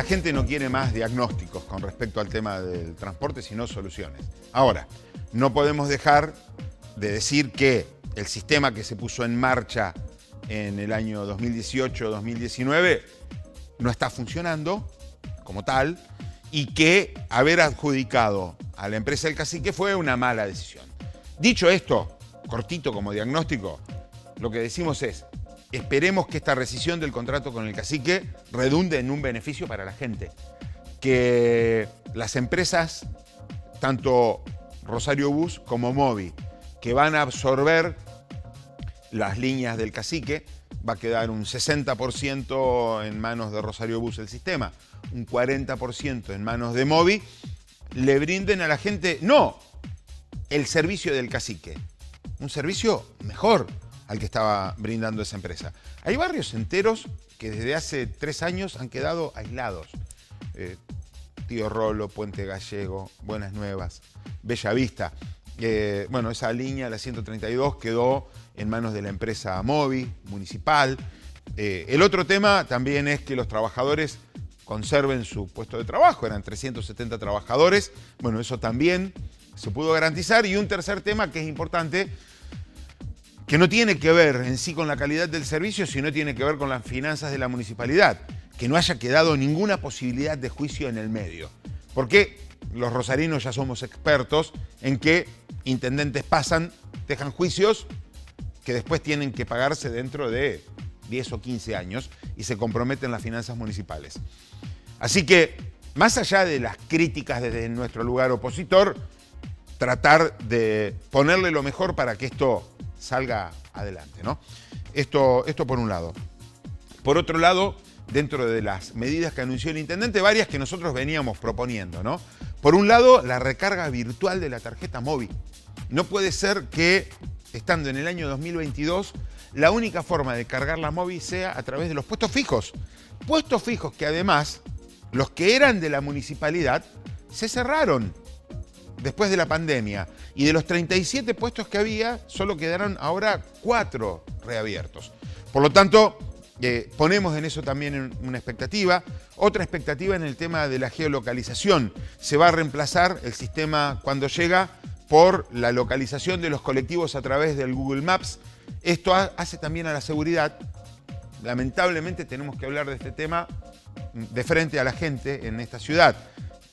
gente no quiere más diagnósticos con respecto al tema del transporte, sino soluciones. Ahora, no podemos dejar de decir que el sistema que se puso en marcha en el año 2018-2019 no está funcionando como tal y que haber adjudicado a la empresa del Cacique fue una mala decisión. Dicho esto, cortito como diagnóstico, lo que decimos es: esperemos que esta rescisión del contrato con el Cacique redunde en un beneficio para la gente. Que las empresas, tanto Rosario Bus como Movi, que van a absorber las líneas del Cacique, va a quedar un 60% en manos de Rosario Bus el sistema, un 40% en manos de Movi, le brinden a la gente, no el servicio del Cacique, un servicio mejor al que estaba brindando esa empresa. Hay barrios enteros que desde hace 3 años han quedado aislados. Tío Rolo, Puente Gallego, Buenas Nuevas, Bella Vista. Bueno, esa línea, la 132, quedó en manos de la empresa Movi, municipal. El otro tema también es que los trabajadores conserven su puesto de trabajo. Eran 370 trabajadores. Bueno, eso también se pudo garantizar. Y un tercer tema que es importante, que no tiene que ver en sí con la calidad del servicio, sino tiene que ver con las finanzas de la municipalidad. Que no haya quedado ninguna posibilidad de juicio en el medio. Porque los rosarinos ya somos expertos en que intendentes pasan, dejan juicios que después tienen que pagarse dentro de 10 o 15 años y se comprometen las finanzas municipales. Así que, más allá de las críticas desde nuestro lugar opositor, tratar de ponerle lo mejor para que esto salga adelante, ¿no? Esto por un lado. Por otro lado, dentro de las medidas que anunció el intendente, varias que nosotros veníamos proponiendo, ¿no? Por un lado, la recarga virtual de la tarjeta móvil. No puede ser que, estando en el año 2022, la única forma de cargar la móvil sea a través de los puestos fijos. Puestos fijos que además, los que eran de la municipalidad, se cerraron después de la pandemia. Y de los 37 puestos que había, solo quedaron ahora 4 reabiertos. Por lo tanto, ponemos en eso también una expectativa. Otra expectativa en el tema de la geolocalización. Se va a reemplazar el sistema cuando llega por la localización de los colectivos a través del Google Maps. Esto hace también a la seguridad. Lamentablemente tenemos que hablar de este tema de frente a la gente en esta ciudad.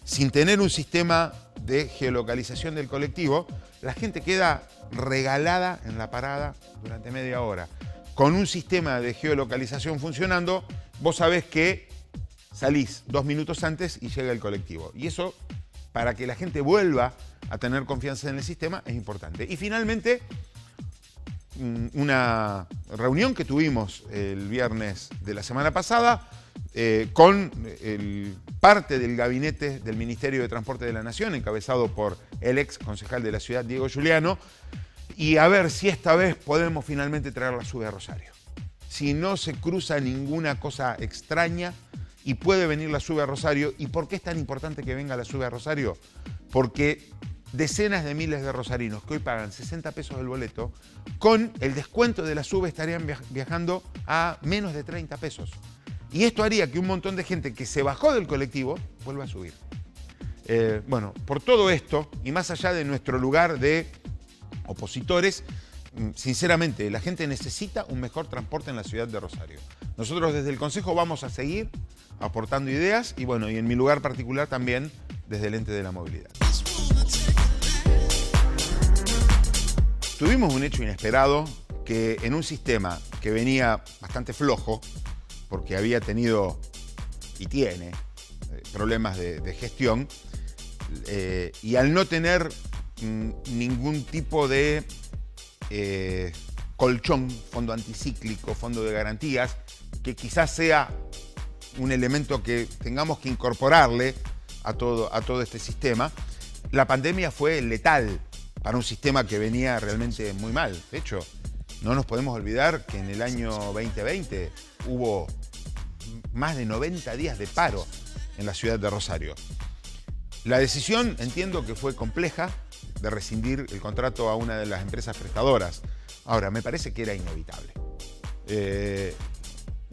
Sin tener un sistema de geolocalización del colectivo, la gente queda regalada en la parada durante media hora. Con un sistema de geolocalización funcionando, vos sabés que salís 2 minutos antes y llega el colectivo. Y eso, para que la gente vuelva a tener confianza en el sistema, es importante. Y finalmente, una reunión que tuvimos el viernes de la semana pasada con parte del gabinete del Ministerio de Transporte de la Nación, encabezado por el ex concejal de la ciudad, Diego Giuliano, y a ver si esta vez podemos finalmente traer la SUBE a Rosario. Si no se cruza ninguna cosa extraña y puede venir la SUBE a Rosario. ¿Y por qué es tan importante que venga la SUBE a Rosario? Porque decenas de miles de rosarinos que hoy pagan 60 pesos el boleto, con el descuento de la SUBE estarían viajando a menos de 30 pesos. Y esto haría que un montón de gente que se bajó del colectivo vuelva a subir. Bueno, por todo esto, y más allá de nuestro lugar de opositores, sinceramente, la gente necesita un mejor transporte en la ciudad de Rosario. Nosotros desde el Consejo vamos a seguir aportando ideas y bueno, y en mi lugar particular también desde el ente de la movilidad. Tuvimos un hecho inesperado que en un sistema que venía bastante flojo, porque había tenido y tiene problemas de gestión, y al no tener ningún tipo de colchón, fondo anticíclico, fondo de garantías, que quizás sea un elemento que tengamos que incorporarle a todo este sistema, la pandemia fue letal para un sistema que venía realmente muy mal. De hecho, no nos podemos olvidar que en el año 2020 hubo más de 90 días de paro en la ciudad de Rosario. La decisión, entiendo que fue compleja, de rescindir el contrato a una de las empresas prestadoras. Ahora, me parece que era inevitable.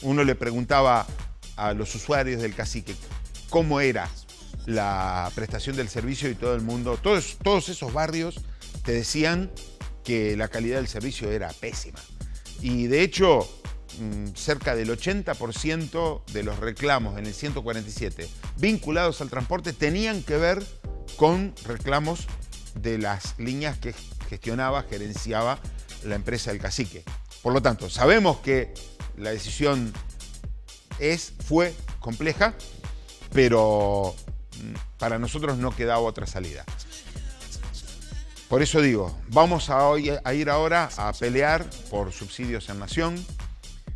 Uno le preguntaba a los usuarios del Cacique, cómo era la prestación del servicio y todo el mundo, todos esos barrios te decían que la calidad del servicio era pésima. Y de hecho, cerca del 80% de los reclamos en el 147 vinculados al transporte tenían que ver con reclamos de las líneas que gestionaba, gerenciaba la empresa del Cacique. Por lo tanto, sabemos que la decisión fue compleja, pero para nosotros no quedaba otra salida. Por eso digo, vamos a ir ahora a pelear por subsidios en Nación,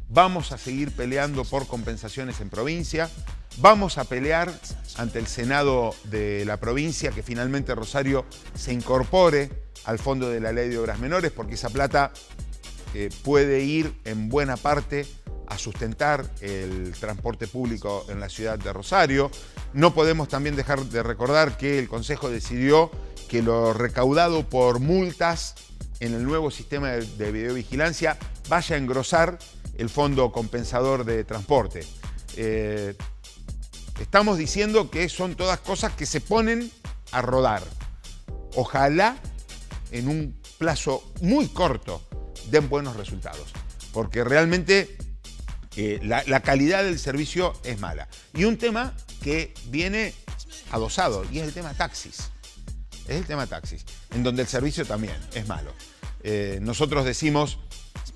vamos a seguir peleando por compensaciones en provincia, vamos a pelear ante el Senado de la provincia que finalmente Rosario se incorpore al fondo de la Ley de Obras Menores, porque esa plata puede ir en buena parte a sustentar el transporte público en la ciudad de Rosario. No podemos también dejar de recordar que el Consejo decidió que lo recaudado por multas en el nuevo sistema de videovigilancia vaya a engrosar el fondo compensador de transporte. Estamos diciendo que son todas cosas que se ponen a rodar. Ojalá en un plazo muy corto den buenos resultados, porque realmente la calidad del servicio es mala. Y un tema que viene adosado, y es el tema taxis. Es el tema taxis, en donde el servicio también es malo. Nosotros decimos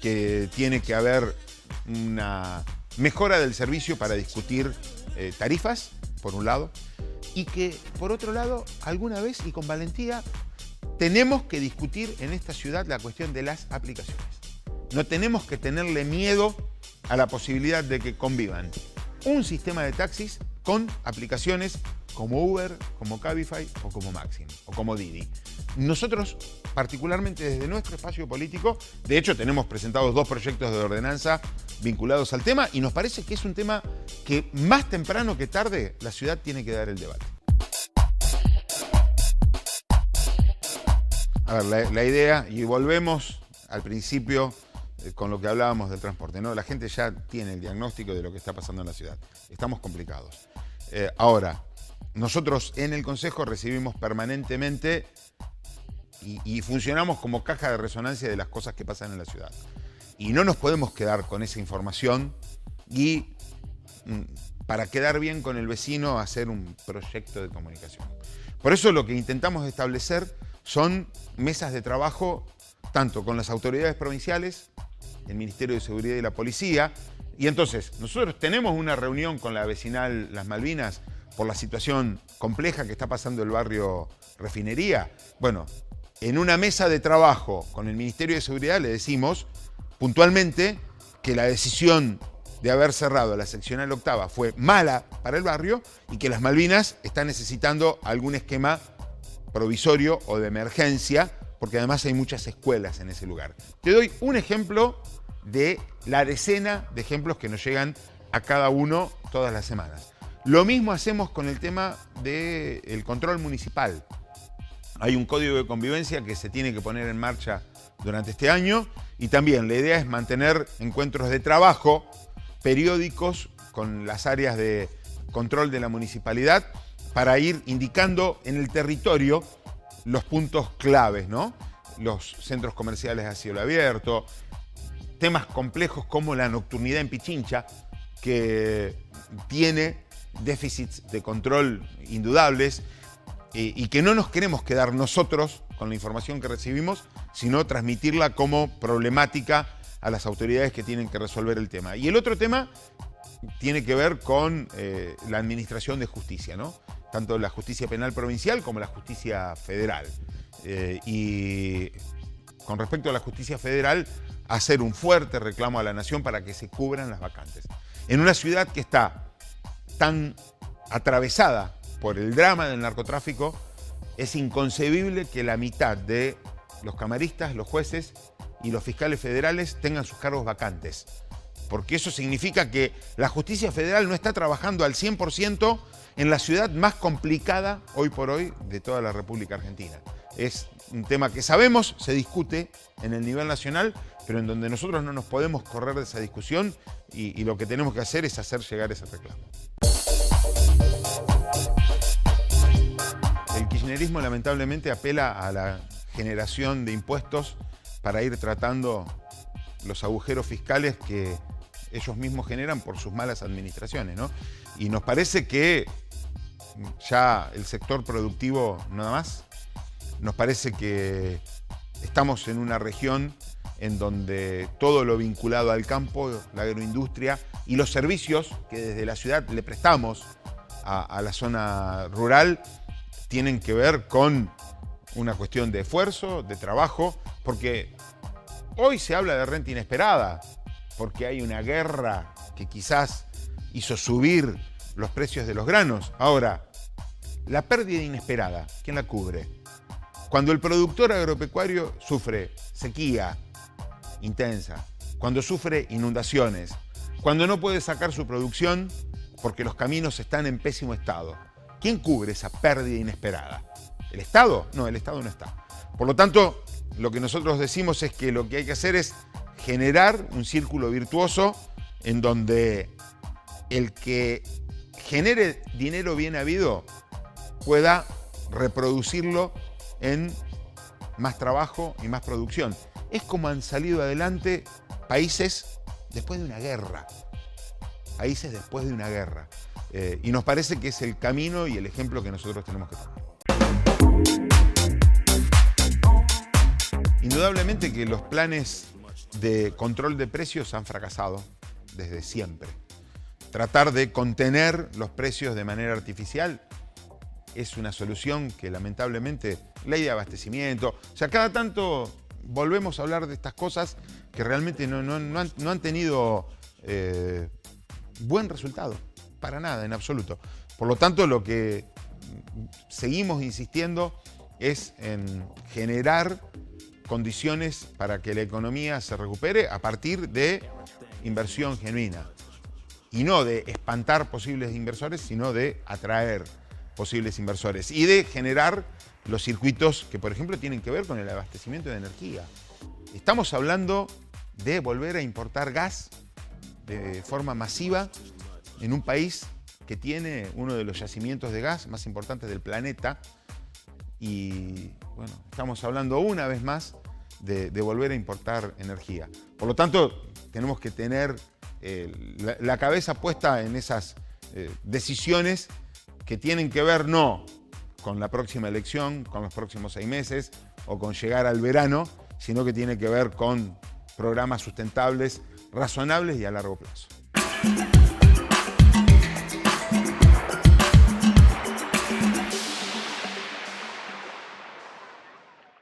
que tiene que haber una mejora del servicio para discutir tarifas, por un lado, y que, por otro lado, alguna vez y con valentía, tenemos que discutir en esta ciudad la cuestión de las aplicaciones. No tenemos que tenerle miedo a la posibilidad de que convivan un sistema de taxis con aplicaciones como Uber, como Cabify o como Maxim o como Didi. Nosotros, particularmente desde nuestro espacio político, de hecho tenemos presentados 2 proyectos de ordenanza vinculados al tema y nos parece que es un tema que más temprano que tarde la ciudad tiene que dar el debate. A ver, la idea, y volvemos al principio con lo que hablábamos del transporte, ¿no? La gente ya tiene el diagnóstico de lo que está pasando en la ciudad. Estamos complicados. Ahora, nosotros en el Consejo recibimos permanentemente y funcionamos como caja de resonancia de las cosas que pasan en la ciudad. Y no nos podemos quedar con esa información y para quedar bien con el vecino hacer un proyecto de comunicación. Por eso lo que intentamos establecer son mesas de trabajo tanto con las autoridades provinciales, el Ministerio de Seguridad y la Policía. Y entonces, nosotros tenemos una reunión con la vecinal Las Malvinas por la situación compleja que está pasando el barrio Refinería. Bueno, en una mesa de trabajo con el Ministerio de Seguridad le decimos puntualmente que la decisión de haber cerrado la seccional octava fue mala para el barrio y que Las Malvinas está necesitando algún esquema provisorio o de emergencia, porque además hay muchas escuelas en ese lugar. Te doy un ejemplo de la decena de ejemplos que nos llegan a cada uno todas las semanas. Lo mismo hacemos con el tema del control municipal. Hay un código de convivencia que se tiene que poner en marcha durante este año y también la idea es mantener encuentros de trabajo periódicos con las áreas de control de la municipalidad para ir indicando en el territorio los puntos claves, ¿no? Los centros comerciales a cielo abierto, temas complejos como la nocturnidad en Pichincha, que tiene déficits de control indudables y que no nos queremos quedar nosotros con la información que recibimos, sino transmitirla como problemática a las autoridades que tienen que resolver el tema. Y el otro tema tiene que ver con la administración de justicia, ¿no? Tanto la justicia penal provincial como la justicia federal. Y con respecto a la justicia federal, hacer un fuerte reclamo a la nación para que se cubran las vacantes. En una ciudad que está tan atravesada por el drama del narcotráfico, es inconcebible que la mitad de los camaristas, los jueces y los fiscales federales tengan sus cargos vacantes. Porque eso significa que la justicia federal no está trabajando al 100% en la ciudad más complicada hoy por hoy de toda la República Argentina. Es un tema que sabemos, se discute en el nivel nacional, pero en donde nosotros no nos podemos correr de esa discusión y lo que tenemos que hacer es hacer llegar ese reclamo. kirchnerismo lamentablemente apela a la generación de impuestos para ir tratando los agujeros fiscales que ellos mismos generan por sus malas administraciones, ¿no? Y nos parece que ya el sector productivo nada más, nos parece que estamos en una región en donde todo lo vinculado al campo, la agroindustria y los servicios que desde la ciudad le prestamos a la zona rural tienen que ver con una cuestión de esfuerzo, de trabajo, porque hoy se habla de renta inesperada, porque hay una guerra que quizás hizo subir los precios de los granos. Ahora, la pérdida inesperada, ¿quién la cubre? Cuando el productor agropecuario sufre sequía intensa, cuando sufre inundaciones, cuando no puede sacar su producción porque los caminos están en pésimo estado, ¿quién cubre esa pérdida inesperada? ¿El Estado? No, el Estado no está. Por lo tanto, lo que nosotros decimos es que lo que hay que hacer es generar un círculo virtuoso en donde el que genere dinero bien habido pueda reproducirlo en más trabajo y más producción. Es como han salido adelante países después de una guerra. Países después de una guerra. Y nos parece que es el camino y el ejemplo que nosotros tenemos que tomar. Indudablemente que los planes de control de precios han fracasado desde siempre. Tratar de contener los precios de manera artificial es una solución que lamentablemente, ley de abastecimiento, o sea, cada tanto volvemos a hablar de estas cosas que realmente no han tenido buen resultado, para nada, en absoluto. Por lo tanto, lo que seguimos insistiendo es en generar condiciones para que la economía se recupere a partir de inversión genuina. Y no de espantar posibles inversores, sino de atraer posibles inversores y de generar los circuitos que, por ejemplo, tienen que ver con el abastecimiento de energía. Estamos hablando de volver a importar gas de forma masiva en un país que tiene uno de los yacimientos de gas más importantes del planeta y, bueno, estamos hablando una vez más de volver a importar energía. Por lo tanto, tenemos que tener la cabeza puesta en esas decisiones que tienen que ver no con la próxima elección, con los próximos 6 meses o con llegar al verano, sino que tiene que ver con programas sustentables, razonables y a largo plazo.